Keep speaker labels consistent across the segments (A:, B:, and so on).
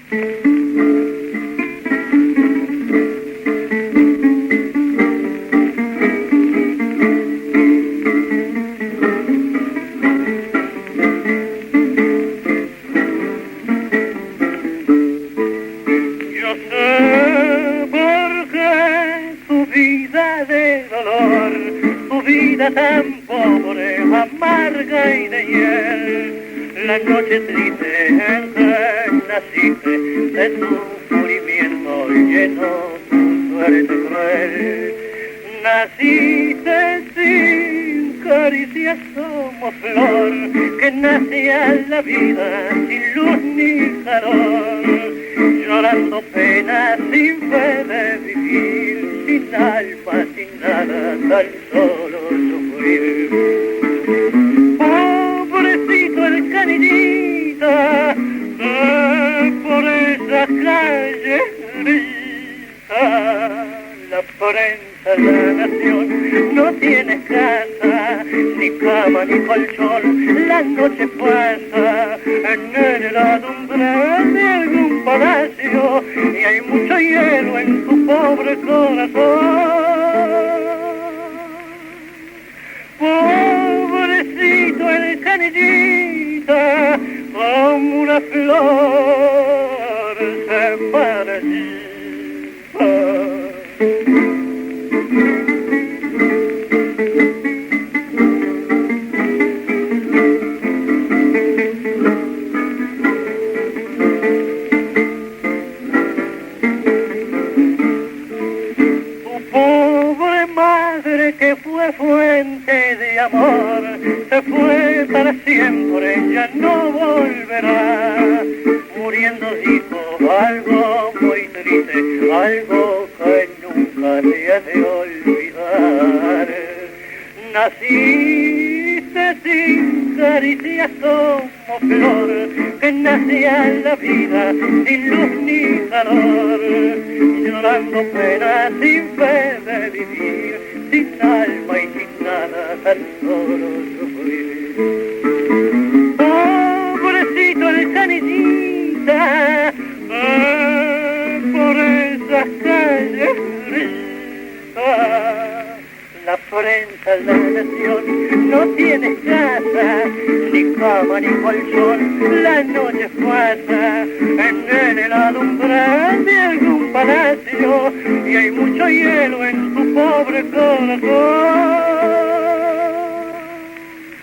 A: Yo sé por qué tu vida de dolor, tu vida tan pobre, amarga y de hiel, la noche triste en que naciste, de tu sufrimiento lleno tu suerte cruel. Naciste sin caricias como flor, que nace a la vida sin luz ni calor, llorando penas sin fe de vivir, sin alma, sin nada, tan solo sufrir. Pobrecito el canillita, por esa calle grisa, la prensa de la nación no tiene casa, ni cama ni colchón, la noche pasa en el heladumbre de algún palacio y hay mucho hielo en tu pobre corazón. Pobrecito el canillita, como una flor se marchita. Que fue fuente de amor, se fue para siempre, ya no volverá, muriendo dijo algo muy triste, algo que nunca te ha de olvidar. Naciste sin caricias como flor, que nace a la vida sin luz ni calor, llorando penas sin fe de vivir, sin alma y sin nada, tan solo sufrir. Pobrecito el canillita, por esas calles grisas, la prensa de la nación no tiene casa, ni cama ni colchón, la noche pasa en el heladumbre de algún palacio y hay mucho hielo en tu pobre corazón.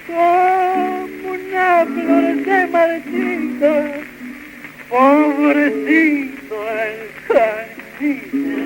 A: Como una flor de marchita, pobrecito el canillita.